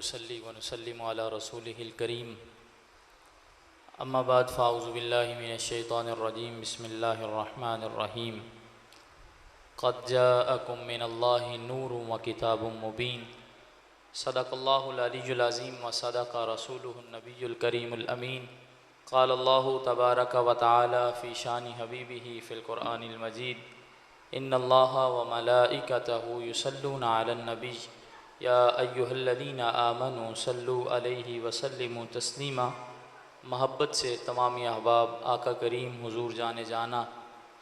वसल्ली व नुसल्लिम अला रसूलिहिल करीम अम्मा बाद फ़ाऊज़ु बिल्लाहि मिनश शैतानिर रजीम बिस्मिल्लाहिर रहमानिर रहीम क़द जाअकुम मिनल्लाहि नूरुन व किताबुम मुबीन सदक़ल्लाहुल अलीयुल अज़ीम व सदक़ रसूलुहुन नबियुल करीमुल अमीन क़ालल्लाहु तबारक व तआला फ़ी शानि हबीबिही फ़िल क़ुरआनिल मजीद इन्नल्लाहा व मलाइकतहु युसल्लूना अलन नबी या अय्युहल्लज़ीना आमनू सल्लु अलैहि व सल्लिमू तस्लीमा। महब्बत से तमामी अहबाब आका करीम हुजूर जाने जाना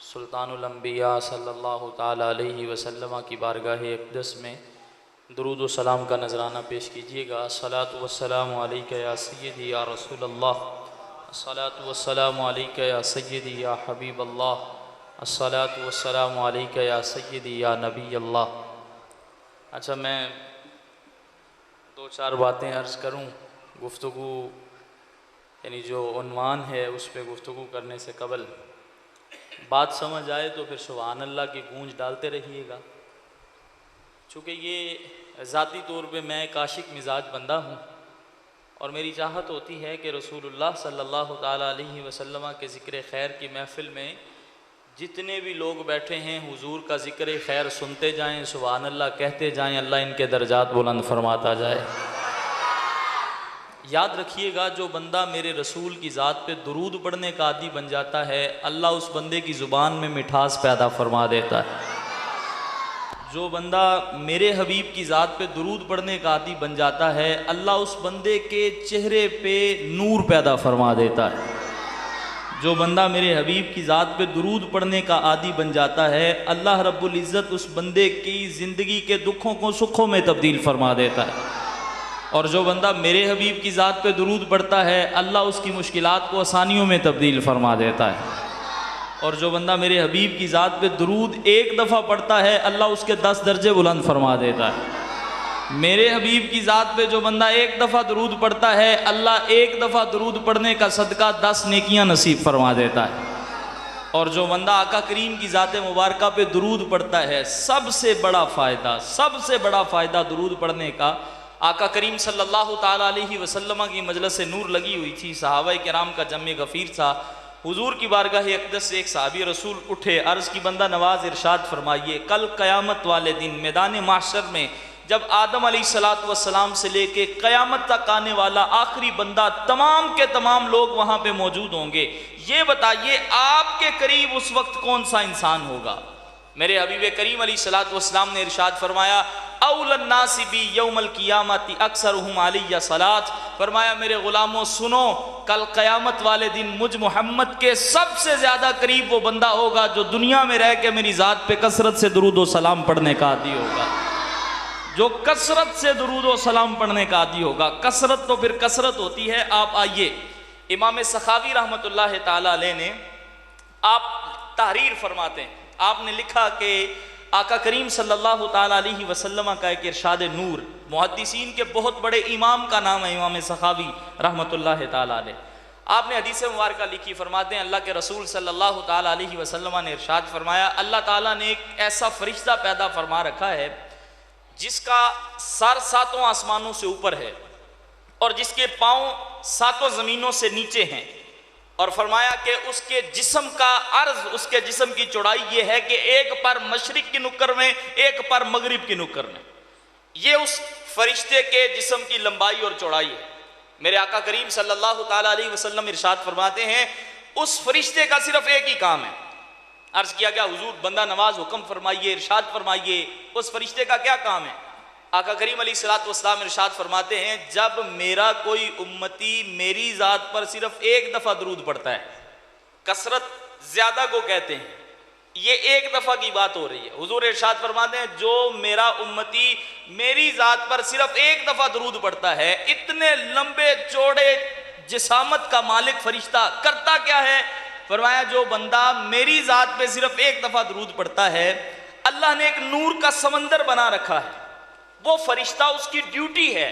सुल्तानुल अंबिया सल्लल्लाहु ताला अलैहि वसल्लम की बारगाह अक़दस में दुरूद व सलाम का नजराना पेश कीजिएगा। अस्सलातु वस्सलामु अलैका या सय्यदी या रसूलल्लाह, अस्सलातु वस्सलामु अलैका या सय्यदी या हबीबल्लाह, अस्सलातु वस्सलामु अलैका या सय्यदी या नबी अल्लाह। अच्छा, मैं दो चार बातें अर्ज़ करूँ। गुफ्तगू यानी जो उन्वान है उस पर गुफ्तगू करने से कबल बात समझ आए तो फिर सुभान अल्लाह की गूंज डालते रहिएगा। चूँकि ये ज़ाती तौर पे मैं एक आशिक मिजाज बंदा हूँ और मेरी चाहत होती है कि रसूलुल्लाह सल्लल्लाहु ताला अलैहि वसल्लम के ज़िक्र खैर की महफ़िल में जितने भी लोग बैठे हैं हुजूर का ज़िक्र खैर सुनते जाएं, सुभान अल्लाह कहते जाएं, अल्लाह इनके दर्जात बुलंद फरमाता जाए। याद रखिएगा, जो बंदा मेरे रसूल की ज़ात पे दुरूद पढ़ने का आदी बन जाता है, अल्लाह उस बंदे की ज़ुबान में मिठास पैदा फरमा देता है। जो बंदा मेरे हबीब की ज़ात पे दुरूद पढ़ने का आदी बन जाता है, अल्लाह उस बंदे के चेहरे पे नूर पैदा फरमा देता है। जो बंदा मेरे हबीब की ज़ात पे दुरूद पढ़ने का आदी बन जाता है, अल्लाह रब्बुल इज़्ज़त उस बंदे की ज़िंदगी के दुखों को सुखों में तब्दील फरमा देता है। और जो बंदा मेरे हबीब की ज़ात पे दुरूद पढ़ता है, अल्लाह उसकी मुश्किलात को आसानियों में तब्दील फरमा देता है। और जो बंदा मेरे हबीब की ज़ात पे दुरूद एक दफ़ा पढ़ता है, अल्लाह उसके 10 दर्जे बुलंद फरमा देता है। मेरे हबीब की ज़ात पे जो बंदा एक दफ़ा दुरूद पढ़ता है, अल्लाह एक दफ़ा दुरूद पढ़ने का सदका 10 नेकियां नसीब फरमा देता है। और जो बंदा आका करीम की ज़ात मुबारका पे दुरूद पढ़ता है, सबसे बड़ा फ़ायदा दुरूद पढ़ने का, आका करीम सल्लल्लाहु ताला अलैहि वसल्लम की मजलिस से नूर लगी हुई थी, सहाबाए किराम का जम्मे गफ़ीर था। हुजूर की बारगाह अक़दस से एक सहाबी रसूल उठे, अर्ज़ की बंदा नवाज इरशाद फरमाइए, कल क़यामत वाले दिन मैदान माशर में जब आदम अलैहिस्सलातु वस्सलाम से लेके क़यामत तक आने वाला आखिरी बंदा, तमाम के तमाम लोग वहाँ पे मौजूद होंगे, ये बताइए आपके करीब उस वक्त कौन सा इंसान होगा? मेरे हबीब करीम अलैहिस्सलातु वस्सलाम ने इरशाद फरमाया, औलन नासी बी यौमल क़ियामती अक्सरुहुम अलैया सलात। फरमाया, मेरे ग़ुलामों सुनो, कल क़यामत वाले दिन मुझ मोहम्मद के सबसे ज़्यादा करीब वो बंदा होगा जो दुनिया में रह के मेरी ज़ात पे कसरत से दुरूद व सलाम पढ़ने का आदी होगा, जो कसरत से दुरूद व सलाम पढ़ने का आदी होगा। कसरत तो फिर कसरत होती है। आप आइए, इमाम सखावी रहमतुल्लाह ताला अलैह ने आप तहरीर फरमाते हैं, आपने लिखा कि आका करीम सल्लल्लाहु ताला अलैहि वसल्लम का एक इरशाद नूर, मुहद्दिसीन के बहुत बड़े इमाम का नाम है इमाम सखावी रहमतुल्लाह ताला अलैह। आपने हदीस मुबारका लिखी, फरमाते हैं अल्लाह के रसूल सल्लल्लाहु ताला अलैहि वसल्लम ने इरशाद फरमाया, अल्लाह ताला ने एक ऐसा फरिश्ता पैदा फरमा रखा है जिसका सर 7 आसमानों से ऊपर है और जिसके पाँव 7 ज़मीनों से नीचे हैं। और फरमाया कि उसके जिस्म का अर्ज, उसके जिस्म की चौड़ाई ये है कि एक पर मशरिक की नुक्कर में, एक पर मगरिब की नुक्कर में। ये उस फरिश्ते के जिस्म की लंबाई और चौड़ाई है। मेरे आका करीम सल्लल्लाहु ताला अलैहि वसल्लम इरशाद फरमाते हैं, उस फरिश्ते का सिर्फ एक ही काम है। अर्ज किया गया, हुजूर बंदा नवाज हुक्म फरमाइए, इरशाद फरमाइए, उस फरिश्ते का क्या काम है? आका करीम अलैहिस्सलातु वस्सलाम इरशाद फरमाते हैं, जब मेरा कोई उम्मती मेरी ज़ात पर सिर्फ एक दफ़ा दुरूद पढ़ता है, कसरत ज़्यादा को कहते हैं, ये एक दफ़ा की बात हो रही है। हुजूर इरशाद फरमाते हैं, जो मेरा उम्मती मेरी ज़ात पर सिर्फ एक दफ़ा दुरूद पढ़ता है, इतने लंबे चौड़े जिसामत का मालिक फरिश्ता करता क्या है? फरमाया, जो बंदा मेरी ज़ात पे सिर्फ एक दफ़ा दुरूद पढ़ता है, अल्लाह ने एक नूर का समंदर बना रखा है। वो फरिश्ता, उसकी ड्यूटी है,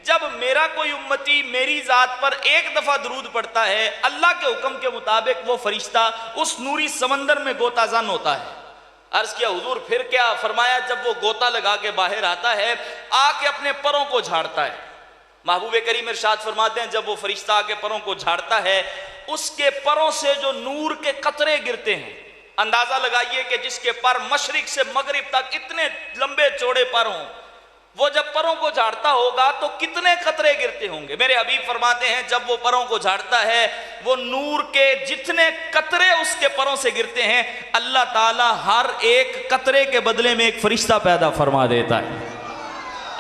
जब मेरा कोई उम्मती मेरी ज़ात पर एक दफ़ा दुरूद पढ़ता है, अल्लाह के हुक्म के मुताबिक वो फरिश्ता उस नूरी समंदर में गोताज़न होता है। अर्ज़ किया, हुजूर फिर क्या? फरमाया, जब वो गोता लगा के बाहर आता है, आके अपने परों को झाड़ता है, महबूब करीम इरशाद फरमाते हैं, जब वो फरिश्ता आके परों को झाड़ता है, उसके परों से जो नूर के कतरे गिरते हैं, अंदाजा लगाइए कि जिसके पर मशरिक से मगरिब तक इतने लंबे चौड़े पर हों, वो जब परों को झाड़ता होगा तो कितने कतरे गिरते होंगे। मेरे हबीब फरमाते हैं, जब वो परों को झाड़ता है, वो नूर के जितने कतरे उसके परों से गिरते हैं, अल्लाह ताला हर एक कतरे के बदले में एक फरिश्ता पैदा फरमा देता है।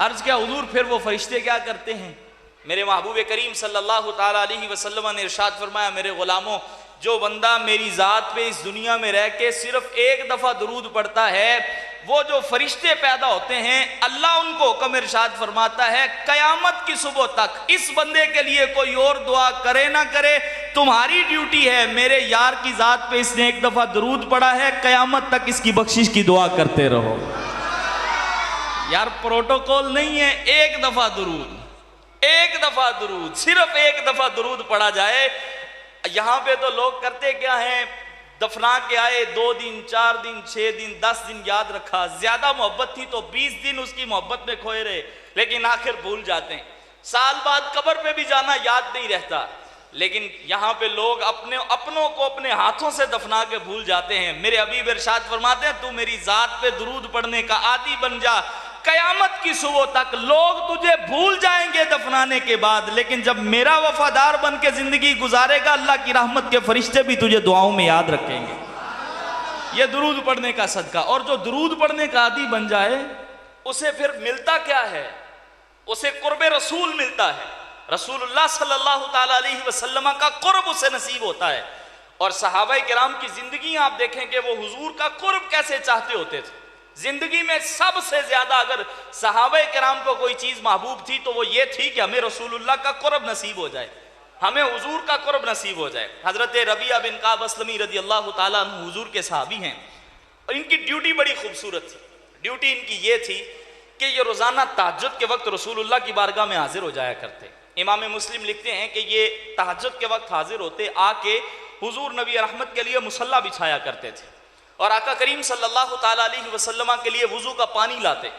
अर्ज क्या हुजूर, फिर वो फरिश्ते क्या करते हैं? मेरे महबूब करीम सल्लल्लाहु ताला अलैहि वसल्लम ने इरशाद फरमाया, मेरे गुलामों, जो बंदा मेरी ज़ात पे इस दुनिया में रह के सिर्फ एक दफ़ा दुरूद पढ़ता है, वो जो फरिश्ते पैदा होते हैं, अल्लाह उनको हुक्म इरशाद फरमाता है, कयामत की सुबह तक इस बंदे के लिए कोई और दुआ करे ना करे, तुम्हारी ड्यूटी है, मेरे यार की ज़ात पे इसने एक दफ़ा दुरूद पढ़ा है, कयामत तक इसकी बख्शिश की दुआ करते रहो। यार प्रोटोकॉल नहीं है, एक दफ़ा दुरूद, एक दफ़ा दुरूद, सिर्फ एक दफ़ा दुरूद पढ़ा जाए। यहाँ पे तो लोग करते क्या हैं, दफना के आए, 2 दिन 4 दिन 6 दिन 10 दिन याद रखा, ज्यादा मोहब्बत थी तो 20 दिन उसकी मोहब्बत में खोए रहे, लेकिन आखिर भूल जाते हैं। साल बाद कब्र पे भी जाना याद नहीं रहता, लेकिन यहाँ पे लोग अपनों को अपने हाथों से दफना के भूल जाते हैं। मेरे हबीब इरशाद फरमाते हैं, तू मेरी जात पे दुरूद पढ़ने का आदी बन जा, कयामत की सुबह तक लोग तुझे भूल जाएंगे दफनाने के बाद, लेकिन जब मेरा वफादार बन के जिंदगी गुजारेगा, अल्लाह की रहमत के फरिश्ते भी तुझे दुआओं में याद रखेंगे। यह दुरूद पढ़ने का सदका। और जो दुरूद पढ़ने का आदी बन जाए, उसे फिर मिलता क्या है? उसे कुर्बे रसूल मिलता है। रसूलुल्लाह सल्लल्लाहु ताला अलैहि वसल्लम का कुर्ब उसे नसीब होता है। और सहाबाए किराम की जिंदगी आप देखें कि वो हुजूर का कुर्ब कैसे चाहते होते थे। जिंदगी में सबसे ज्यादा अगर सहाबाए किराम को कोई चीज महबूब थी तो वो ये थी कि हमें रसूलुल्लाह का कुर्ब नसीब हो जाए, हमें हुजूर का कुर्ब नसीब हो जाए। हजरत रबिया बिन काब अस्लमी रदी अल्लाह ताला अन्हु हुजूर के सहाबी हैं, और इनकी ड्यूटी बड़ी खूबसूरत थी। ड्यूटी इनकी ये थी कि ये रोजाना तहज्जुद के वक्त रसूलुल्लाह की बारगाह में हाजिर हो जाया करते। इमाम मुस्लिम लिखते हैं कि ये तहज्जुद के वक्त हाजिर होते, आके हुजूर नबी रहमत के लिए मुसल्ला बिछाया करते थे, और आका करीम सल्लल्लाहु ताला अलैहि वसल्लम के लिए वुजू का पानी लाते,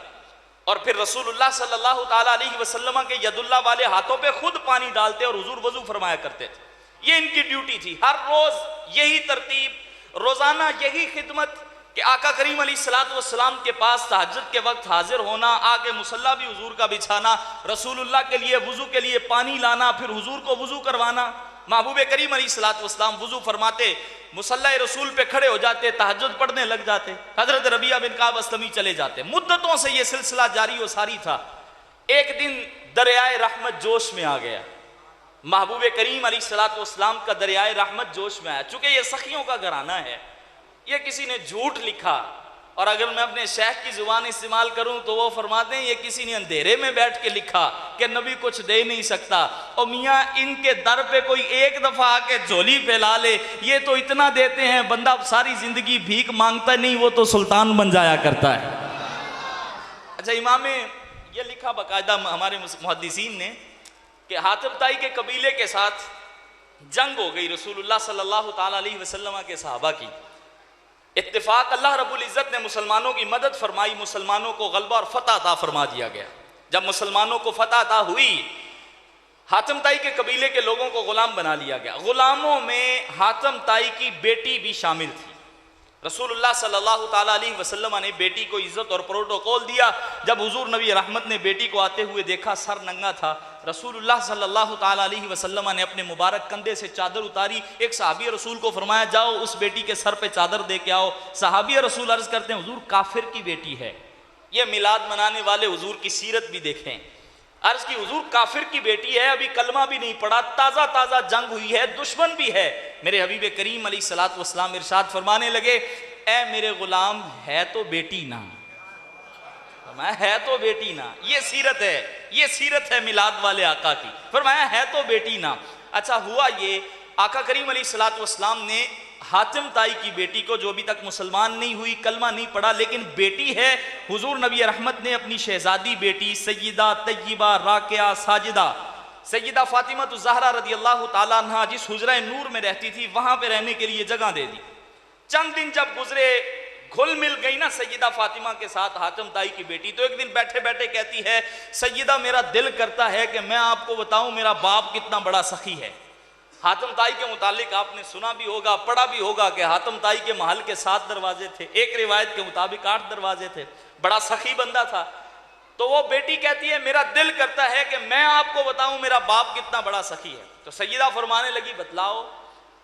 और फिर रसूलुल्लाह सल्लल्लाहु ताला अलैहि वसल्लम के यदुल्लाह वाले हाथों पे खुद पानी डालते और हुजूर वजू फरमाया करते थे। ये इनकी ड्यूटी थी। हर रोज यही तरतीब, रोजाना यही खिदमत कि आका करीम अलैहिस्सलातु वस्सलाम के पास तहज्जुद के वक्त हाजिर होना, आगे मुसल्ला भी हुजूर का बिछाना, रसूलुल्लाह के लिए वुजू के लिए पानी लाना, फिर हुजूर को वुजू करवाना। महबूब करीम अलैहिस्सलातु वस्सलाम वुजू फरमाते, मुसल्ला रसूल पे खड़े हो जाते, तहज्जुद पढ़ने लग जाते, हजरत रबिया बिन काब अस्लमी चले जाते। मुद्दतों से ये सिलसिला जारी व सारी था। एक दिन दरियाए रहमत जोश में आ गया। महबूब करीम अलैहिस्सलातु वस्सलाम का दरियाए रहमत जोश में आया। चूंकि ये सखियों का घराना है, ये किसी ने झूठ लिखा, और अगर मैं अपने शेख की जुबान इस्तेमाल करूं तो वो फरमाते हैं ये किसी ने अंधेरे में बैठ के लिखा कि नबी कुछ दे नहीं सकता, और मियाँ इनके दर पे कोई एक दफा आके झोली फैला ले, ये तो इतना देते हैं, बंदा सारी जिंदगी भीख मांगता नहीं, वो तो सुल्तान बन जाया करता है। अच्छा, इमाम ये लिखा बाकायदा हमारे मुहद्दिसीन ने कि हातिब ताई के कबीले के साथ जंग हो गई रसूलुल्लाह सल्लल्लाहु ताला अलैहि वसल्लम के सहाबा की। इत्तेफाक अल्लाह रब्बुल इज़्ज़त ने मुसलमानों की मदद फरमाई, मुसलमानों को गलबा और फतह अता फरमा दिया गया। जब मुसलमानों को फतह अता हुई, हातिम ताई के कबीले के लोगों को गुलाम बना लिया गया। गुलामों में हातिम ताई की बेटी भी शामिल थी। रसूलुल्लाह सल्लल्लाहु ताला अलैहि वसल्लम ने बेटी को इज्जत और प्रोटोकॉल दिया। जब हुजूर नबी रहमत ने बेटी को आते हुए देखा, सर नंगा था, रसूलुल्लाह सल्लल्लाहु ताला अलैहि वसल्लम ने अपने मुबारक कंधे से चादर उतारी। एक सहाबी रसूल को फरमाया, जाओ उस बेटी के सर पे चादर दे के आओ। सहाबी रसूल अर्ज करते हैं, हुजूर काफिर की बेटी है। ये मिलाद मनाने वाले हुजूर की सीरत भी देखें। अर्ज की, हुजूर काफिर की बेटी है, अभी कलमा भी नहीं पड़ा, ताज़ा ताज़ा जंग हुई है, दुश्मन भी है। मेरे हबीब करीम अलैहिस्सलातु वस्सलाम इरशाद फरमाने लगे, ए मेरे गुलाम, है तो बेटी ना, फरमाया है तो बेटी ना। ये सीरत है, ये सीरत है मिलाद वाले आका की। फरमाया है तो बेटी ना। अच्छा, हुआ ये, आका करीम अलैहिस्सलातु वस्सलाम ने हातिम ताई की बेटी को, जो अभी तक मुसलमान नहीं हुई, कलमा नहीं पड़ा, लेकिन बेटी है, हुजूर नबी रहमत ने अपनी शहजादी बेटी सैयदा तय्यबा राकिया साजिदा सैयदा फातिमा ज़हरा रदी अल्लाह ताला अन्हा जिस हुजरा नूर में रहती थी, वहां पे रहने के लिए जगह दे दी। चंद दिन जब गुजरे, घुल मिल गई ना सैयदा फातिमा के साथ हातिम ताई की बेटी, तो एक दिन बैठे बैठे कहती है, सैयदा मेरा दिल करता है कि मैं आपको बताऊं मेरा बाप कितना बड़ा सखी है। हातिम ताई के मुतालिक आपने सुना भी होगा, पढ़ा भी होगा कि हातिम ताई के महल के 7 दरवाजे थे, एक रिवायत के मुताबिक 8 दरवाजे थे, बड़ा सखी बंदा था। तो वो बेटी कहती है मेरा दिल करता है कि मैं आपको बताऊं मेरा बाप कितना बड़ा सखी है। तो सैयदा फरमाने लगी बतलाओ।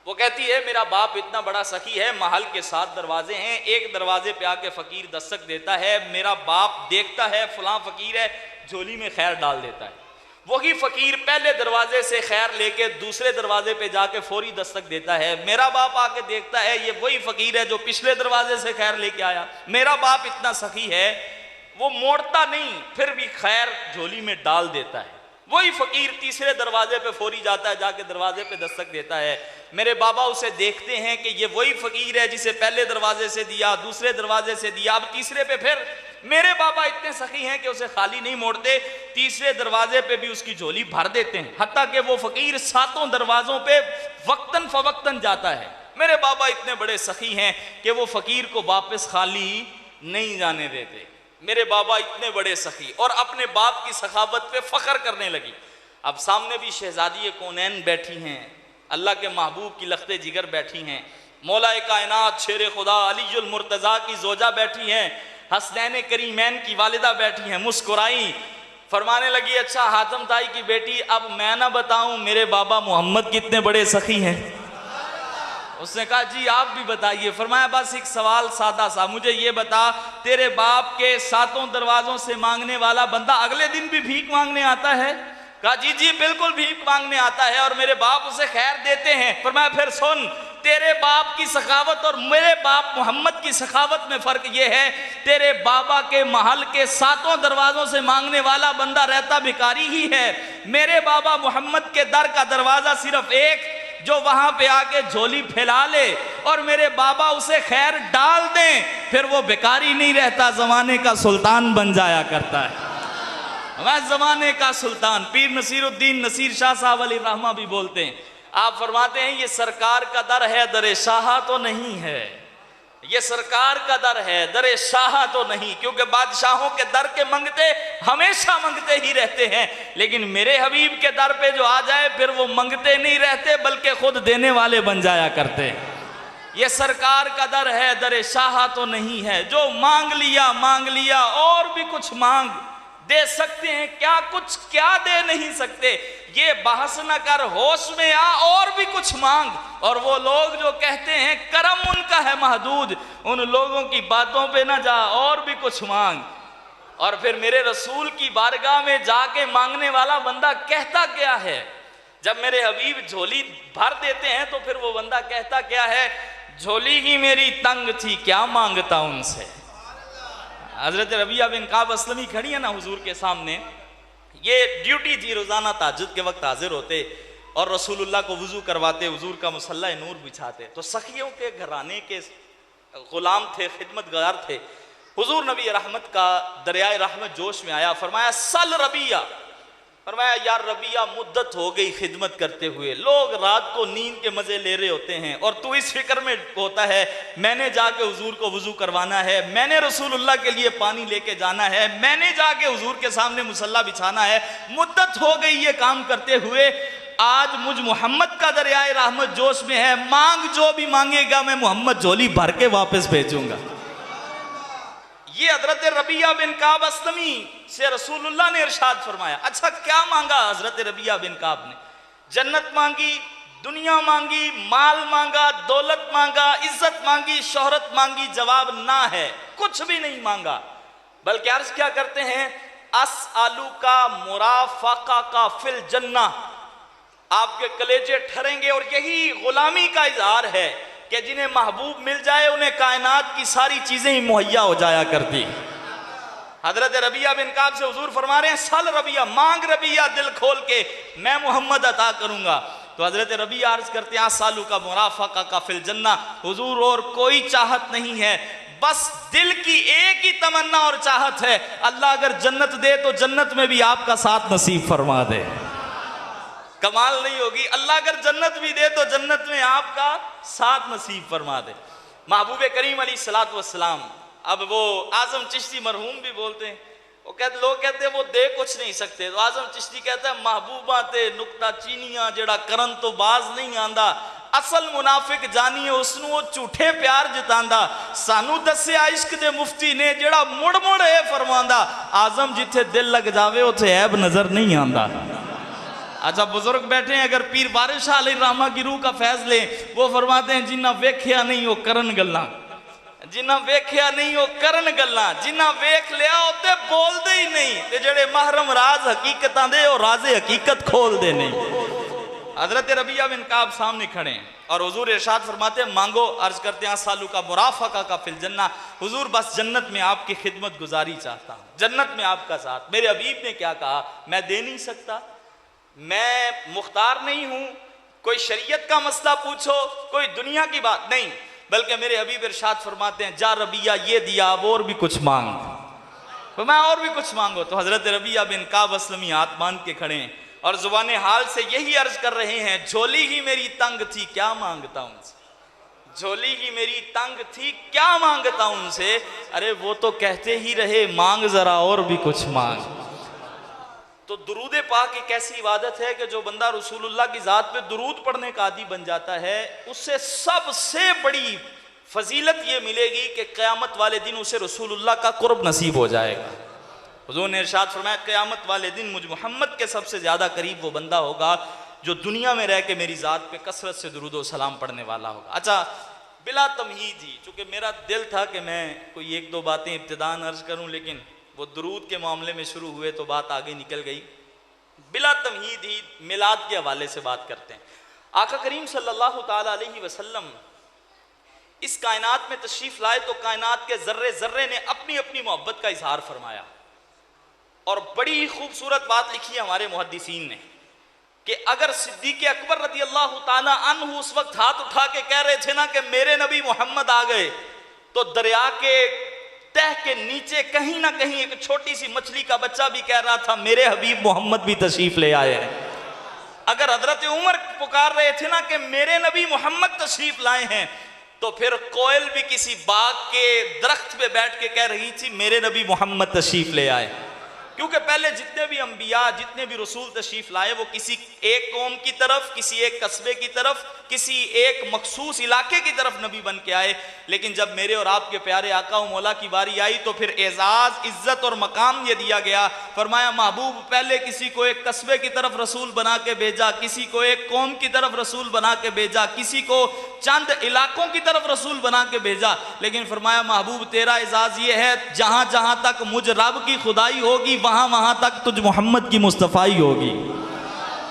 वो कहती है मेरा बाप इतना बड़ा सखी है, महल के 7 दरवाजे हैं, एक दरवाजे पे आके फकीर दस्तक देता है, मेरा बाप देखता है फलां फकीर है, झोली में खैर डाल देता है। वही फकीर पहले दरवाजे से खैर लेके दूसरे दरवाजे पे जाके फौरी दस्तक देता है, मेरा बाप आके देखता है ये वही फकीर है जो पिछले दरवाजे से खैर लेके आया। मेरा बाप इतना सखी है, वो मोड़ता नहीं, फिर भी खैर झोली में डाल देता है। वही फकीर तीसरे दरवाजे पे फौरी जाता है, जाके दरवाजे पे दस्तक देता है। मेरे बाबा उसे देखते हैं कि ये वही फकीर है जिसे पहले दरवाजे से दिया, दूसरे दरवाजे से दिया, अब तीसरे पे फिर मेरे बाबा इतने सखी हैं कि उसे खाली नहीं मोड़ते, तीसरे दरवाजे पे भी उसकी झोली भर देते हैं, हत्ता कि वो फकीर 7 दरवाजों पे वक्तन फवक्तन जाता है। मेरे बाबा इतने बड़े सखी हैं कि वो फकीर को वापस खाली नहीं जाने देते। मेरे बाबा इतने बड़े सखी, और अपने बाप की सखावत पे फख्र करने लगी। अब सामने भी शहजादी कौनैन बैठी हैं, अल्लाह के महबूब की लख्ते जिगर बैठी हैं, मौलाए कायनात शेर खुदा अलीजुल मुर्तज़ा की जोजा बैठी हैं, हसनैन करीमैन की वालिदा बैठी हैं, मुस्कुराई, फरमाने लगी अच्छा हातिम ताई की बेटी अब मैं ना बताऊं मेरे बाबा मोहम्मद कितने बड़े सखी हैं। उसने कहा जी आप भी बताइए। फरमाया बस एक सवाल सादा सा, मुझे ये बता तेरे बाप के 7 दरवाजों से मांगने वाला बंदा अगले दिन भी भीख मांगने आता है? कहा जी जी बिल्कुल भीख मांगने आता है और मेरे बाप उसे खैर देते हैं। फरमाया फिर सुन, तेरे बाप की सखावत और मेरे बाप मोहम्मद की सखावत में फर्क ये है, तेरे बाबा के महल के 7 दरवाजों से मांगने वाला बंदा रहता भिखारी ही है, मेरे बाबा मोहम्मद के दर का दरवाजा सिर्फ एक जो वहां पे आके झोली फैला ले और मेरे बाबा उसे खैर डाल दें, फिर वो भिखारी नहीं रहता, जमाने का सुल्तान बन जाया करता है। वह जमाने का सुल्तान पीर नसीरुद्दीन नसीर शाह साहब अली रहमा भी बोलते हैं, आप फरमाते हैं ये सरकार का दर है, दर शाह तो नहीं है। ये सरकार का दर है, दर शाह तो नहीं, क्योंकि बादशाहों के दर के मंगते हमेशा मंगते ही रहते हैं, लेकिन मेरे हबीब के दर पे जो आ जाए फिर वो मंगते नहीं रहते बल्कि खुद देने वाले बन जाया करते हैं। ये सरकार का दर है, दर शाह तो नहीं है, जो मांग लिया और भी कुछ मांग दे सकते हैं, क्या कुछ क्या दे नहीं सकते, ये बहस न कर, होश में आ और भी कुछ मांग। और वो लोग जो कहते हैं करम उनका है महदूद, उन लोगों की बातों पे ना जा, और भी कुछ मांग। और फिर मेरे रसूल की बारगाह में जाके मांगने वाला बंदा कहता क्या है? जब मेरे हबीब झोली भर देते हैं तो फिर वो बंदा कहता क्या है? झोली ही मेरी तंग थी, क्या मांगता उनसे। हजरत रबिया बिन काब असलमी खड़ी है ना हुजूर के सामने, ये ड्यूटी थी, रोजाना ताज्जुद के वक्त हाजिर होते और रसूलुल्लाह को वुजू करवाते, हुजूर का मुसल्ला नूर बिछाते। तो सखियों के घराने के गुलाम थे, खिदमतगार थे। हुजूर नबी रहमत का दरियाए रहमत जोश में आया, फरमाया सल रबिया, फरमाया यार रबिया मुद्दत हो गई खिदमत करते हुए, लोग रात को नींद के मजे ले रहे होते हैं और तू इस फिक्र में होता है मैंने जाके हुजूर को वुजू करवाना है, मैंने रसूलुल्लाह के लिए पानी लेके जाना है, मैंने जाके हुजूर के सामने मुसल्ला बिछाना है, मुद्दत हो गई ये काम करते हुए। आज मुझ मोहम्मद का दरियाए रहमत जोश में है, मांग जो भी मांगेगा मैं मोहम्मद झोली भर के वापस भेजूंगा। ये हजरत रबिया बिन काब असलमी से रसूलुल्लाह ने इरशाद फरमाया। अच्छा क्या मांगा हजरत रबिया बिन काब ने? जन्नत मांगी, दुनिया मांगी, माल मांगा, दौलत मांगा, इज्जत मांगी, शोहरत मांगी, जवाब ना है, कुछ भी नहीं मांगा। बल्कि अर्ज क्या करते हैं, अस आलू का मुराफाका का फिल जन्ना, आपके कलेजे ठहरेंगे। और यही गुलामी का इजहार है कि जिन्हें महबूब मिल जाए उन्हें कायनात की सारी चीजें ही मुहैया हो जाया करती। हजरत रबिया बिन काब से हुजूर फरमा रहे हैं सल रबिया, मांग रबिया दिल खोल के, मैं मोहम्मद अता करूंगा। तो हजरत रबिया अर्ज करते हैं सालू का मुराफाका का फिल जन्ना, हुजूर और कोई चाहत नहीं है, बस दिल की एक ही तमन्ना और चाहत है, अल्लाह अगर जन्नत दे तो जन्नत में भी आपका साथ नसीब फरमा दे। कमाल नहीं होगी? अल्लाह अगर जन्नत भी दे तो जन्नत में आपका साथ नसीब फरमा दे। महबूब करीम अलैहिस्सलातु वस्सलाम, अब वो आजम चिश्ती मरहूम भी बोलते हैं, वो कहते, लोग कहते हैं वो दे कुछ नहीं सकते, तो आजम चिश्ती कहता है महबूबा ते नुकता चीनिया जड़ा करन तो बाज नहीं आंदा, असल मुनाफिक जानिए उसनू वो झूठे प्यार जतांदा, सानू दस्या इश्क दे मुफ्ती ने जड़ा मुड़ मुड़ ए फरमांदा, आजम जिथे दिल लग जावे उथे ऐब नजर नहीं आंदा। अच्छा, बुजुर्ग बैठे हैं, अगर पीर वारिस शाह अली रहमा की रूह का फैज ले, वो फरमाते हैं जिन्ना वेख्या नहीं वो करन गल्ला, जिन्ना वेख्या नहीं वो करन गल्ला, जिन्ना वेख लिया उते बोलदे ही नहीं, ते जेड़े महरम राज हकीकतां दे वो राजे हकीकत खोलदे नहीं। हजरत रबिया बिन काब सामने खड़े हैं और हुजूर इरशाद फरमाते हैं मांगो, अर्ज करते हैं सालू का मुराफका का फिल जन्ना, हुजूर बस जन्नत में आपकी खिदमत गुजारी चाहता हूँ, जन्नत में आपका साथ। मेरे हबीब ने क्या कहा, मैं दे नहीं सकता, मैं मुख्तार नहीं हूं, कोई शरीयत का मसला पूछो, कोई दुनिया की बात नहीं, बल्कि मेरे हबीब इरशाद फरमाते हैं जा रबिया ये दिया अब और भी कुछ मांग, तो मैं और भी कुछ मांगो। तो हजरत रबिया बिन काब असलमी हाथ बांध के खड़े हैं और जुबान हाल से यही अर्ज कर रहे हैं, झोली ही मेरी तंग थी क्या मांगता उनसे, झोली ही मेरी तंग थी क्या मांगता उनसे, अरे वो तो कहते ही रहे मांग जरा और भी कुछ मांग। तो दुरूद पाक एक ऐसी इबादत है कि जो बंदा रसूलुल्लाह की ज़ात पे दुरूद पढ़ने का आदी बन जाता है, उससे सबसे बड़ी फजीलत ये मिलेगी कि क़यामत वाले दिन उसे रसूलुल्लाह का कुर्ब नसीब हो जाएगा। हुज़ूर ने इरशाद फरमाया क़यामत वाले दिन मुझ मोहम्मद के सबसे ज़्यादा करीब वो बंदा होगा जो दुनिया में रह के मेरी ज़ात पे कसरत से दुरूद व सलाम पढ़ने वाला होगा। अच्छा, बिला तमहीद ही, चूँकि मेरा दिल था कि मैं कोई एक दो बातें इब्तिदान अर्ज करूँ, लेकिन वो दुरूद के मामले में शुरू हुए तो बात आगे निकल गई। बिला तमहीद ही मिलाद के हवाले से बात करते हैं। आका करीम सल्लल्लाहु ताला अलैहि वसल्लम इस कायनात में तशरीफ लाए तो कायनात के जर्रे जर्रे ने अपनी अपनी मोहब्बत का इजहार फरमाया, और बड़ी ही खूबसूरत बात लिखी है हमारे मुहद्दिसीन ने कि अगर सिद्दीक़ अकबर रज़ी अल्लाह ताला अन्हु उस वक्त हाथ उठा के कह रहे थे ना कि मेरे नबी मोहम्मद आ गए, तो दरिया के तह के नीचे कहीं ना कहीं एक छोटी सी मछली का बच्चा भी कह रहा था मेरे हबीब मोहम्मद भी तशरीफ ले आए हैं। अगर हजरत उमर पुकार रहे थे ना कि मेरे नबी मोहम्मद तशरीफ लाए हैं, तो फिर कोयल भी किसी बाग के दरख्त पे बैठ के कह रही थी मेरे नबी मोहम्मद तशरीफ ले आए। क्योंकि पहले जितने भी अंबिया, जितने भी रसूल तशरीफ लाए वो किसी एक कौम की तरफ, किसी एक कस्बे की तरफ, किसी एक मखसूस इलाके की तरफ नबी बन के आए, लेकिन जब मेरे और आपके प्यारे आका व मौला की बारी आई तो फिर एजाज, इज्जत और मकाम ये दिया गया। फरमाया महबूब पहले किसी को एक कस्बे की तरफ रसूल बना के भेजा, किसी को एक कौम की तरफ रसूल बना के भेजा, किसी को चंद इलाकों की तरफ रसूल बना के भेजा, लेकिन फरमाया महबूब तेरा एजाज ये है जहां जहां तक मुझ रब की खुदाई होगी वहां वहां तक तुझ मोहम्मद की मुस्तफ़ाई होगी,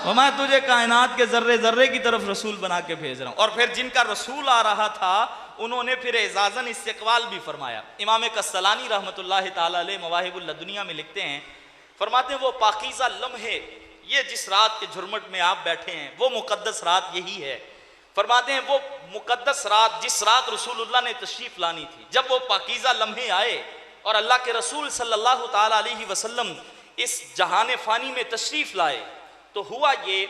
और मैं तुझे कायनात के जर्रे जर्रे की तरफ रसूल बना के भेज रहा हूं। और फिर जिनका रसूल आ रहा था उन्होंने फिर एजाजन इस्तिकबाल भी फरमाया। इमाम कस्सलानी रहमतुल्लाह ताला अलैह मवाहिबुल लदुनिया में लिखते हैं, फरमाते हैं वो पाकीज़ा लम्हे, ये जिस रात के झुरमुट में आप बैठे हैं वो मुकद्दस रात यही है। फरमाते हैं वो मुकद्दस रात जिस रात रसूलुल्लाह ने तशरीफ लानी थी, जब वो पाकीज़ा लम्हे आए और अल्लाह के रसूल सल्लल्लाहु ताला अलैहि वसल्लम इस जहान फ़ानी में तशरीफ लाए, तो हुआ ये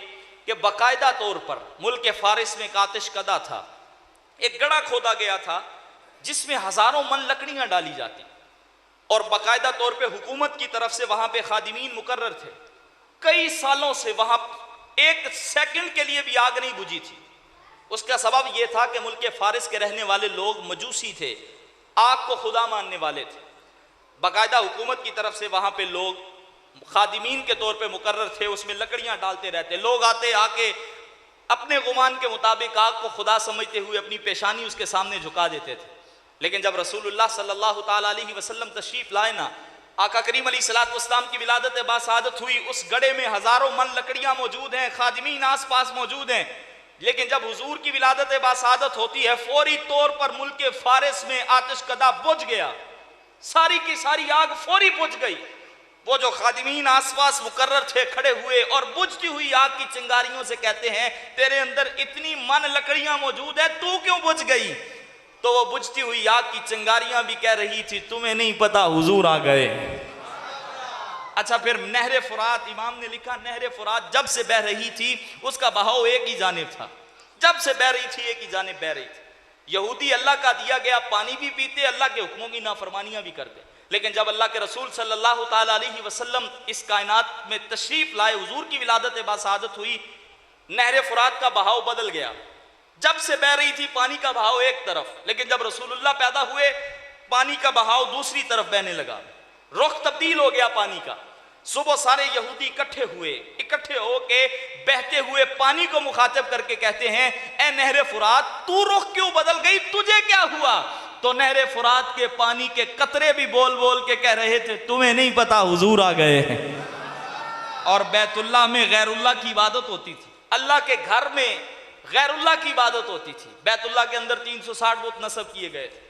कि बाकायदा तौर पर मुल्क फारिस में एक आतिश कदा था, एक गड़ा खोदा गया था जिसमें हजारों मन लकड़ियां डाली जाती, और बाकायदा तौर पे हुकूमत की तरफ से वहां पे खादिमीन मुकर्रर थे। कई सालों से वहां एक सेकंड के लिए भी आग नहीं बुझी थी। उसका सबब यह था कि मुल्क फारिस के रहने वाले लोग मजूसी थे, आग को खुदा मानने वाले थे। बाकायदा हुकूमत की तरफ से वहां पे लोग खादिमीन के तौर पे मुकर्रर थे, उसमें लकड़ियां डालते रहते। लोग आते आके अपने गुमान के मुताबिक आग को खुदा समझते हुए अपनी पेशानी उसके सामने झुका देते थे। लेकिन जब रसूलुल्लाह सल्लल्लाहु ताला अलैहि वसल्लम तशरीफ लाए ना, आका करीम अलैहिस्सलातु वस्सलाम की विलादत बासादत हुई, उस गड़े में हजारों मन लकड़ियां मौजूद हैं, खादिमीन आस पास मौजूद हैं। लेकिन जब हुजूर की विलादत बासादत होती है, फौरी तौर पर मुल्क फारिस में आतिश कदा बुझ गया, सारी की सारी आग फौरी बुझ गई। वो जो खादिमीन आसपास मुकर्रर थे खड़े हुए और बुझती हुई आग की चिंगारियों से कहते हैं तेरे अंदर इतनी मन लकड़ियां मौजूद है, तू क्यों बुझ गई? तो वो बुझती हुई आग की चिंगारियां भी कह रही थी तुम्हें नहीं पता हुजूर आ गए। अच्छा, फिर नहर फुरात, इमाम ने लिखा नहर फुरात जब से बह रही थी उसका बहाव एक ही जानिब था, जब से बह रही थी एक ही जानिब बह रही थी। यहूदी अल्लाह का दिया गया पानी भी पीते, अल्लाह के हुक्मों की नाफरमानियां भी करते। लेकिन जब अल्लाह के रसूल सल्लल्लाहु ताला अलैहि वसल्लम इस कायनात में तशरीफ लाए, हुजूर की विलादत बासादत हुई, नहर फुरात का बहाव बदल गया। जब से बह रही थी पानी का बहाव एक तरफ, लेकिन जब रसूलुल्लाह पैदा हुए पानी का बहाव दूसरी तरफ बहने लगा, रुख तब्दील हो गया पानी का। सुबह सारे यहूदी इकट्ठे होके बहते हुए पानी को मुखातिब करके कहते हैं, ए नहर फुरात, तू रुख क्यों बदल गई, तुझे क्या हुआ? तो नहर फुरात के पानी के कतरे भी बोल बोल के कह रहे थे, तुम्हें नहीं पता हुजूर आ गए हैं। और बैतुल्लाह में गैरुल्लाह की इबादत होती थी, अल्लाह के घर में गैरुल्लाह की इबादत होती थी। बैतुल्लाह के अंदर 360 बुत नस्ब किए गए थे।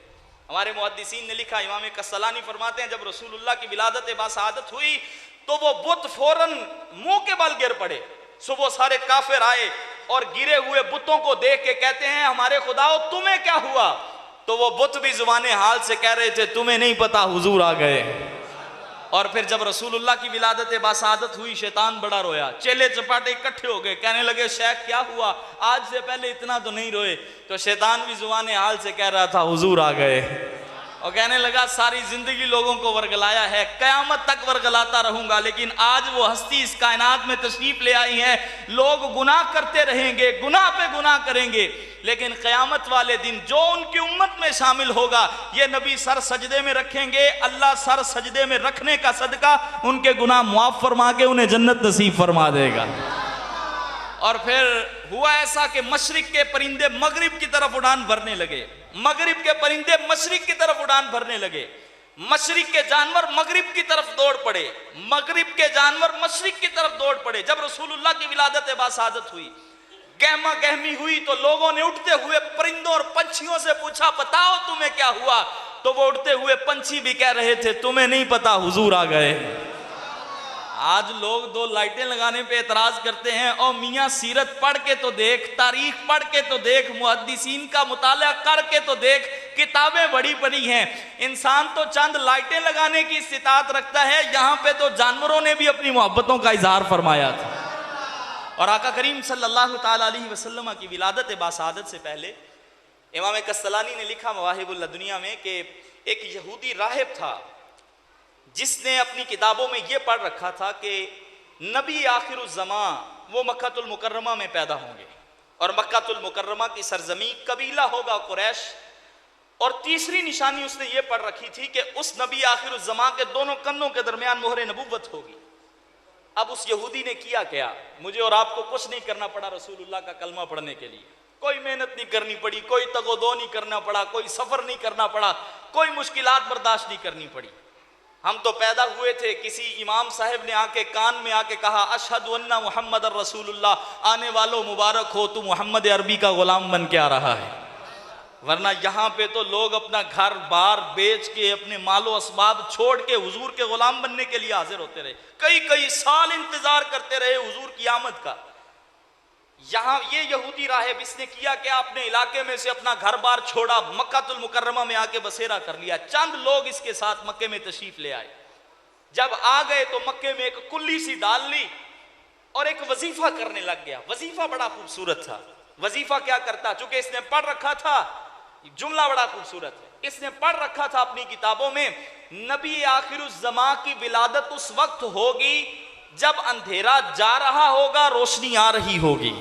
हमारे मुहद्दिसीन ने लिखा, इमाम कस्सलानी फरमाते हैं, जब रसूलुल्लाह की विलादत बासादत हुई तो वो बुत फौरन मुंह के बल गिर पड़े। सुबह सारे काफिर आए और गिरे हुए बुतों को देख के कहते हैं, हमारे खुदाओ तुम्हें क्या हुआ? तो वो बुत भी जुबाने हाल से कह रहे थे, तुम्हें नहीं पता हुजूर आ गए। और फिर जब रसूलुल्लाह की विलादत बासादत हुई, शैतान बड़ा रोया, चेले चपाटे इकट्ठे हो गए, कहने लगे, शेख क्या हुआ, आज से पहले इतना तो नहीं रोए। तो शैतान भी जुबाने हाल से कह रहा था, हुजूर आ गए। और कहने लगा, सारी जिंदगी लोगों को वर्गलाया है, कयामत तक वर्गलाता रहूंगा, लेकिन आज वो हस्ती इस कायनात में तशरीफ ले आई है। लोग गुनाह करते रहेंगे, गुनाह पे गुनाह करेंगे, लेकिन कयामत वाले दिन जो उनकी उम्मत में शामिल होगा, ये नबी सर सजदे में रखेंगे, अल्लाह सर सजदे में रखने का सदका उनके गुनाह मुआफ फरमा के उन्हें जन्नत नसीब फरमा देगा। और फिर हुआ ऐसा कि मशरिक के परिंदे मगरिब की तरफ उड़ान भरने लगे, मगरिब के परिंदे मशरिक की तरफ उड़ान भरने लगे, मशरिक के जानवर मगरिब की तरफ दौड़ पड़े, मगरिब के जानवर मशरिक की तरफ दौड़ पड़े। जब रसूलुल्लाह की विलादत बासादत हुई, गहमा गहमी हुई, तो लोगों ने उठते हुए परिंदों और पंछियों से पूछा, बताओ तुम्हें क्या हुआ? तो वो उड़ते हुए पंछी भी कह रहे थे, तुम्हें नहीं पता हुजूर आ गए। आज लोग 2 लाइटें लगाने पे एतराज करते हैं, और मियाँ सीरत पढ़ के तो देख, तारीख पढ़ के तो देख, मुहद्दिसीन का मुताला करके तो देख, किताबें बड़ी बड़ी हैं। इंसान तो चंद लाइटें लगाने की इस्तिताअत रखता है, यहाँ पे तो जानवरों ने भी अपनी मोहब्बतों का इजहार फरमाया था। और आका करीम सल्लल्लाहु ताला अलैहि वसल्लम की विलादत बासादत से पहले इमाम कस्सलानी ने लिखा मवाहिबुल लदुनिया में कि एक यहूदी राहिब था, जिसने अपनी किताबों में यह पढ़ रखा था कि नबी आखिरुज़्ज़मां वो मक्कातुल मुकर्रमा में पैदा होंगे, और मक्कातुल मुकर्रमा की सरजमी कबीला होगा कुरैश। और तीसरी निशानी उसने ये पढ़ रखी थी कि उस नबी आखिरुज़्ज़मां के दोनों कन्नों के दरमियान मोहर नबुव्वत होगी। अब उस यहूदी ने किया क्या? मुझे और आपको कुछ नहीं करना पड़ा रसूलुल्लाह का कलमा पढ़ने के लिए, कोई मेहनत नहीं करनी पड़ी, कोई तगोदो नहीं करना पड़ा, कोई सफर नहीं करना पड़ा, कोई मुश्किलात बर्दाश्त नहीं करनी पड़ी। हम तो पैदा हुए थे, किसी इमाम साहब ने आके कान में आके कहा, अशहदु अन्ना मुहम्मद रसूलुल्लाह, आने वालों मुबारक हो, तू मोहम्मद अरबी का गुलाम बन के आ रहा है। वरना यहाँ पे तो लोग अपना घर बार बेच के, अपने मालो असबाब छोड़ के हुजूर के गुलाम बनने के लिए हाजिर होते रहे, कई कई साल इंतजार करते रहे हुजूर की आमद का। यहाँ ये यहूदी राहिब, इसने किया कि अपने इलाके में से अपना घर बार छोड़ा, मक्कातुल मुकर्रमा में आके बसेरा कर लिया। चंद लोग इसके साथ मक्के में तशरीफ ले आए। जब आ गए तो मक्के में एक कुल्ली सी डाल ली और एक वजीफा करने लग गया। वजीफा बड़ा खूबसूरत था। वजीफा क्या करता, चूंकि इसने पढ़ रखा था, जुमला बड़ा खूबसूरत है, इसने पढ़ रखा था अपनी किताबों में, नबी आखिरुज़्ज़मां की विलादत उस वक्त होगी जब अंधेरा जा रहा होगा, रोशनी आ रही होगी।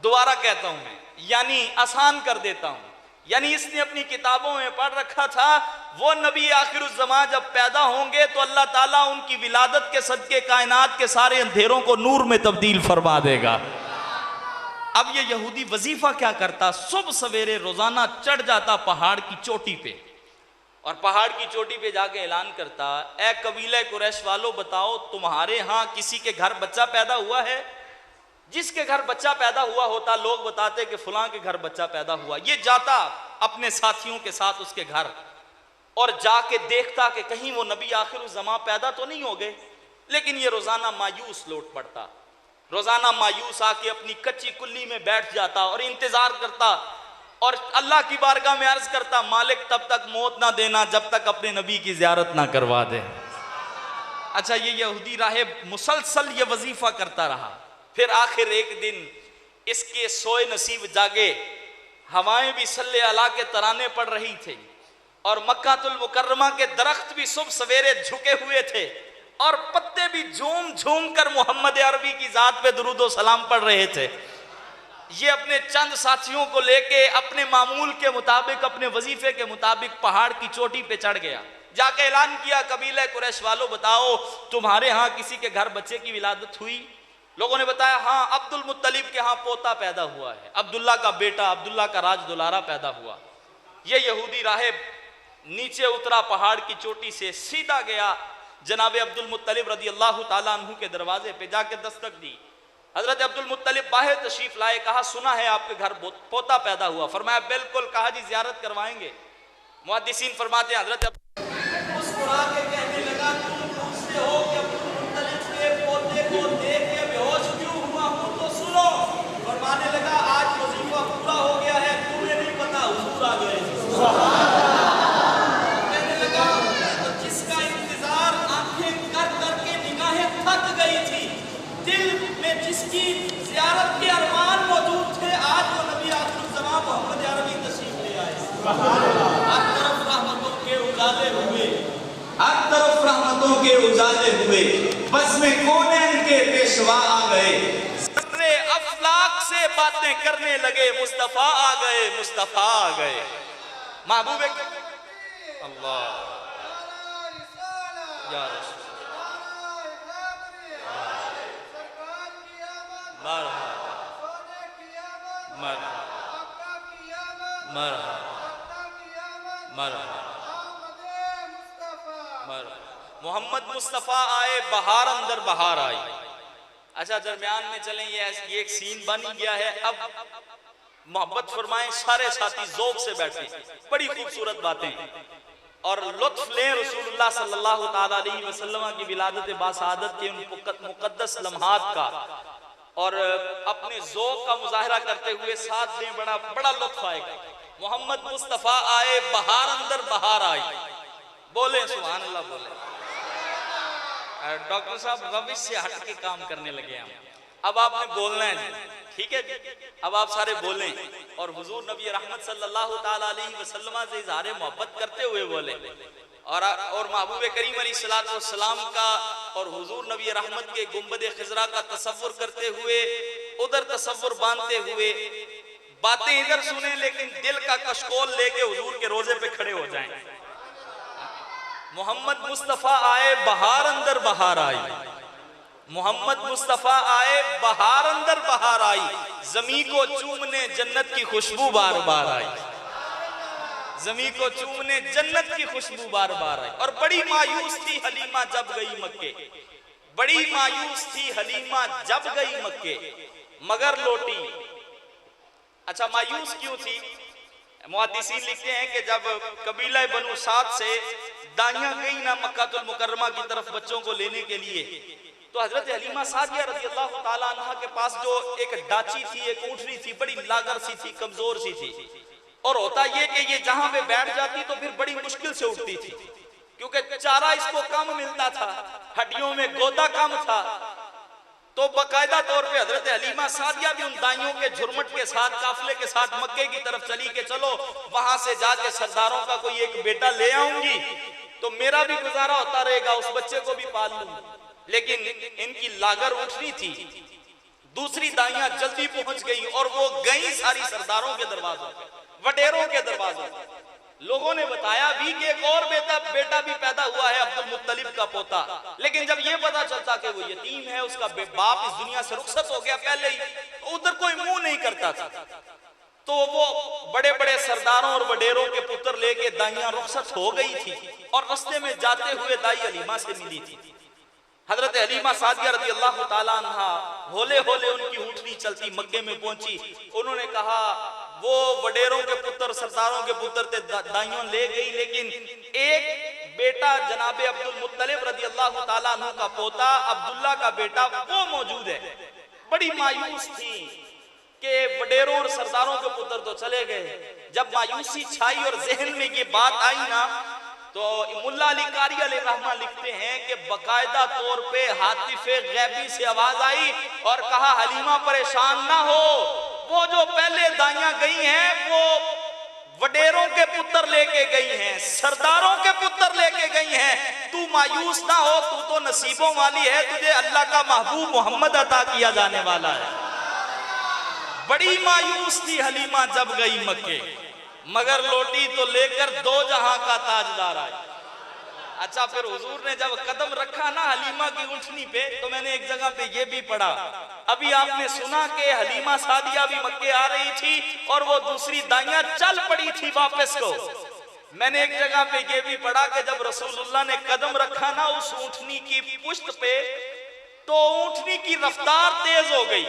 दोबारा कहता हूं मैं, यानी आसान कर देता हूं, यानी इसने अपनी किताबों में पढ़ रखा था वो नबी आखिरुज़्ज़मां जब पैदा होंगे तो अल्लाह ताला उनकी विलादत के सदके कायनात के सारे अंधेरों को नूर में तब्दील फरमा देगा। अब ये यहूदी वजीफा क्या करता, सुबह सवेरे रोजाना चढ़ जाता पहाड़ की चोटी पे, और पहाड़ की चोटी पे जाके ऐलान करता, ए कबीले कुरैश वालों, बताओ तुम्हारे यहाँ किसी के घर बच्चा पैदा हुआ है? जिसके घर बच्चा पैदा हुआ होता लोग बताते कि फलां के घर बच्चा पैदा हुआ। ये जाता अपने साथियों के साथ उसके घर और जाके देखता कि कहीं वो नबी आखिरुज़्ज़मां पैदा तो नहीं हो गए। लेकिन ये रोजाना मायूस लौट पड़ता, रोजाना मायूस आके अपनी कच्ची कुल्ली में बैठ जाता और इंतजार करता और अल्लाह की बारगाह में अर्ज करता, मालिक तब तक मौत ना देना जब तक अपने नबी की ज़ियारत ना करवा दे। अच्छा, ये यहूदी राहिब मुसलसल ये वजीफा करता रहा। फिर आखिर एक दिन इसके सोए नसीब जागे हवाएं भी सल्ले अला के तराने पड़ रही थी और मक्कातुल मुकर्रमा के दरख्त भी सुबह सवेरे झुके हुए थे और पत्ते भी झूम झूम कर मोहम्मद अरबी की जात पे दुरूद सलाम पढ़ रहे थे। ये अपने चंद साथियों को लेके अपने मामूल के मुताबिक, अपने वजीफे के मुताबिक पहाड़ की चोटी पे चढ़ गया। जाके ऐलान किया, कबीले कुरैश वालों बताओ तुम्हारे यहाँ किसी के घर बच्चे की विलादत हुई? लोगों ने बताया हाँ, अब्दुल मुत्तलिब के यहाँ पोता पैदा हुआ है, अब्दुल्ला का बेटा, अब्दुल्ला का राज दुलारा पैदा हुआ। ये यहूदी राहिब नीचे उतरा पहाड़ की चोटी से, सीधा गया जनाबे अब्दुल मुत्तलिब रदी अल्लाह ताला अन्हु के दरवाजे पे, जाके दस्तक दी। हजरत अब्दुल मुत्तलिब बाहर तशरीफ लाए, कहा सुना है आपके घर पोता पैदा हुआ? फरमाया बिल्कुल। कहा जी जियारत करवाएंगे? मुहद्दिसीन फरमाते हैं हजरत मुस्कुरा के कहने लगा, तुम पूछते हो कि अब्दुल मुत्तलिब के पोते को देख के बेहोश क्यों हुआ हूं? तो सुनो। फरमाने लगा आज वजीफा पूरा हो गया है, तुम्हें नहीं पता, हुजूर आ गए। कहने लगा तो जिसका इंतजार आंखें कर करके निगाहें थक गई थी, दिल में जिसकी ज़ियारत के अरमान मौजूद थे, आज वो नबी आखिर ज़मां मोहम्मद अरबी तशरीफ ले आए। हर तरफ रहमतों के उजाले हुए, हर तरफ रहमतों के उजाले हुए, बस में कौनैन के पेशवा आ गए, सरे अफलाक से बातें करने लगे, मुस्तफा आ गए, मुस्तफा आ गए। महबूब अल्लाह या रसूल मोहम्मद मुस्तफ़ा आए, बहार अंदर बहार आई। अच्छा दरमियान में चलें, ये एक सीन बन गया है। अब मोहब्बत फरमाएं, सारे साथी ज़ौक़ से बैठे, बड़ी खूबसूरत बातें और लुत्फ लें रसूलुल्लाह सल्लल्लाहु ताला अलैहि वसल्लम की विलादत बासआदत के उन मुक़द्दस लम्हात का और अपने ज़ौक़ का मुज़ाहिरा करते हुए साथ दें, बड़ा बड़ा लुत्फ आएगा। मोहम्मद मुस्तफ़ा आए, बहार अंदर बहार आई। बोले सुभान अल्लाह, बोले। डॉक्टर साहब रविश से हट के काम करने लगे हम। अब आपने बोलना है, ठीक है? अब आप सारे बोलें और हुजूर नबी रहमत सल्लल्लाहु ताला अलैहि वसल्लम से इज़हार मोहब्बत करते हुए बोले और महबूब करीम अलैहिस्सलातु वस्सलाम का और हुजूर नबी रहमत के गुंबद खिजरा का तसव्वुर करते हुए, उधर तसव्वुर बांधते हुए बातें इधर सुने, लेकिन दिल का कशकोल लेके हुजूर के रोजे पे खड़े हो जाएं। मोहम्मद मुस्तफ़ा आए, बहार अंदर बहार आई। मोहम्मद मुस्तफ़ा आए, बहार अंदर बहार आई। ज़मी को चूमने जन्नत की खुशबू बार बार आई। ज़मी को चूमने जन्नत की खुशबू बार बार आई। और बड़ी मायूस थी हलीमा जब गई मक्के, बड़ी मायूस थी हलीमा जब गई मक्के, मगर लौटी। अच्छा मायूस क्यों थी? मुहद्दिसीन लिखते हैं कि जब कबीला बनु साद से दाइयां गई ना मक्कातुल मुकर्रमा की तरफ बच्चों को लेने के लिए, तो हजरत हलीमा सादिया रज़ी अल्लाह ताला अन्हा के पास जो एक डाची थी, एक ऊँटनी थी, बड़ी लागर सी थी, कमजोर सी थी। और होता ये कि ये जहां पे बैठ जाती तो फिर बड़ी मुश्किल से उठती थी, क्योंकि चारा इसको कम मिलता था, हड्डियों में गोदा कम था। तो बाकायदा तौर पे हजरत हलीमा सादिया भी उन दाइयों के झुरमट के साथ, काफिले के साथ मक्के की तरफ चली के चलो वहां से जाके सरदारों का कोई एक बेटा ले आऊंगी तो मेरा भी गुजारा होता रहेगा, उस बच्चे को भी पाल लूंगी। लेकिन इनकी लागर उठनी थी। दूसरी दाइयां जल्दी पहुंच गई और वो गई सारी सरदारों के दरवाजों पे, वडेरों के दरवाजों पे। लोगों ने बताया भी कि एक और बेटा भी पैदा हुआ है, अब्दुल मुत्तलिब का पोता। लेकिन जब ये पता चलता कि वो यतीम है, उसका बाप इस दुनिया से रुखसत हो गया पहले ही, तो उधर कोई मुंह नहीं करता था। तो वो बड़े बड़े सरदारों और वडेरों के पुत्र लेके दाइयां रुखसत हो गई थी और रास्ते में जाते हुए दाई हलीमा से मिली थी। हजरत हलीमा सादिया रज़ी अल्लाह ताला अन्हा होले होले उनकी ऊँटनी चलती मक्के में पहुंची। उन्होंने कहा वो वडेरों के पुत्र, सरदारों के पुत्र थे, दाइयों ले गई, लेकिन एक बेटा जनाबे अब्दुल मुत्तलिब रज़ी अल्लाह ताला अन्हु का पोता, अब्दुल्ला का बेटा, वो मौजूद है। बड़ी मायूस थी कि वडेरों और सरदारों के पुत्र तो चले गए। जब मायूसी छाई और जहन में ये बात आई ना, तो मुल्ला अली कारी अलैहिर्रहमा लिखते हैं कि बकायदा तौर पे हातिफे गैबी से आवाज आई और कहा हलीमा परेशान ना हो, वो जो पहले दाइयां गई हैं वो वडेरों के पुत्र लेके गई हैं, सरदारों के पुत्र लेके गई हैं। तू मायूस ना हो, तू तो नसीबों वाली है, तुझे अल्लाह का महबूब मोहम्मद अता किया जाने वाला है। बड़ी मायूस थी हलीमा जब गई मक्के, मगर लौटी तो लेकर दो जहां का ताजदार आई। अच्छा, फिर हुजूर ने जब कदम रखा ना हलीमा की ऊँटनी पे, तो मैंने एक जगह पे ये भी पढ़ा, अभी आपने सुना कि हलीमा सादिया भी मक्के आ रही थी और वो दूसरी दाइयां चल पड़ी थी वापस को। मैंने एक जगह पे ये भी पढ़ा कि जब रसूलुल्लाह ने कदम रखा ना उस ऊँटनी की पुश्त पे, तो ऊँटनी की रफ्तार तेज हो गई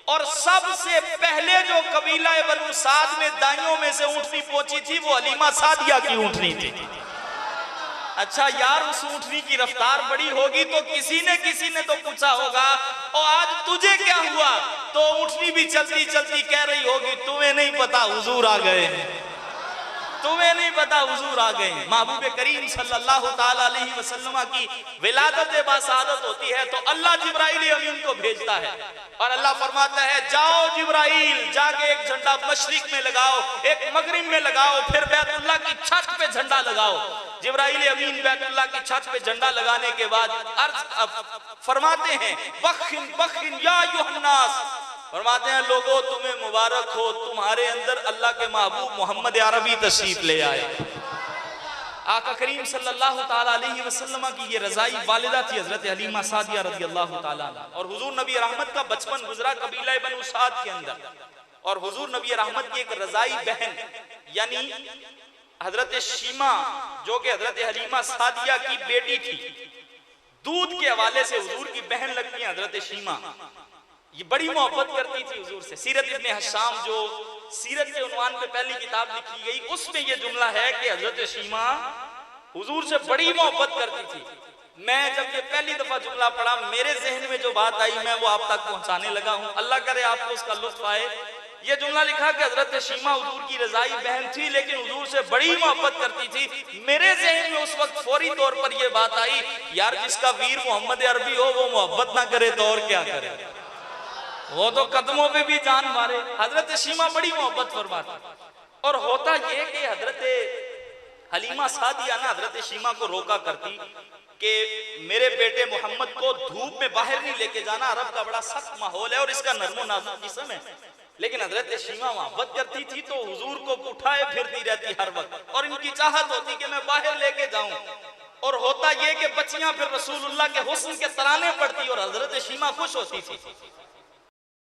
और सबसे पहले जो कबीला बनु साद में दाइयों में से ऊँटनी पहुंची थी वो हलीमा सादिया की ऊँटनी थी। अच्छा यार, उस ऊँटनी की रफ्तार बड़ी होगी तो किसी ने तो पूछा होगा और आज तुझे क्या हुआ, तो ऊँटनी भी चलती चलती कह रही होगी तुम्हें नहीं पता हुजूर आ गए, तुम्हें नहीं पता हुजूर आ गए। महबूब करीम सल्लल्लाहु ताला अलैहि वसल्लम की विलादत बासादत होती है तो अल्लाह जिब्राइल अमीन को भेजता है और अल्लाह फरमाता है जाओ जिब्राइल, जाके एक झंडा मशरिक में लगाओ, एक मगरिब में लगाओ, फिर बैतुल्लाह की छत पे झंडा लगाओ। जिब्राइल अमीन बैतुल्लाह की छत पे झंडा लगाने के बाद अर्ज फरमाते हैं बखिन बखिन या युहन्नास, फरमाते हैं लोगों तुम्हें मुबारक हो, तुम्हारे अंदर अल्लाह के महबूब मोहम्मद अरबी तशरीफ ले आए। आका करीम सल्लल्लाहु ताला अलैहि वसल्लम की ये रजाई वालिदा थी हजरत हलीमा सादिया रज़ियल्लाहु ताला अन्हा, और हुजूर नबी रहमत का बचपन गुजरा कबीला बनु साद के अंदर, और हुजूर नबी रहमत की एक रजाई बहन यानी हजरत शीमा जो कि हजरत हलीमा सादिया की बेटी थी, दूध के हवाले से हुजूर की बहन लगती है हजरत शीमा, ये बड़ी मोहब्बत करती थी हुजूर से। सीरत इब्ने हशाम जो सीरत के उन्वान पे पहली किताब लिखी गई उसमें ये जुमला है कि हजरत शीमा हुजूर से बड़ी मोहब्बत करती थी। मैं जब ये पहली दफा जुमला पढ़ा मेरे जहन में जो बात आई मैं वो आप तक पहुंचाने लगा हूं, अल्लाह करे आपको उसका लुत्फ आए। ये जुमला लिखा कि हजरत शीमा हुजूर की रजाई बहन थी लेकिन हुजूर से बड़ी मोहब्बत करती थी। मेरे जहन में उस वक्त फौरी तौर पर यह बात आई यार जिसका वीर मोहम्मद अरबी हो वो मोहब्बत ना करे तो और क्या करे, वो तो कदमों पे भी जान मारे। हजरत शीमा बड़ी मोहब्बत फरमाती और होता ये कि हजरत हलीमा सादिया ना हजरत शीमा को रोका करती कि मेरे बेटे मोहम्मद को धूप में बाहर नहीं लेके जाना, अरब का बड़ा सख्त माहौल है और इसका नर्मो नाजुक जिस्म है। लेकिन हजरत शीमा मोहब्बत करती थी तो हुजूर को उठाए फिरती रहती हर वक्त और इनकी चाहत होती कि मैं बाहर लेके जाऊं। और होता ये कि बच्चियां फिर रसूलुल्लाह के हुस्न के तराने पढ़ती और हजरत शीमा खुश होती थी।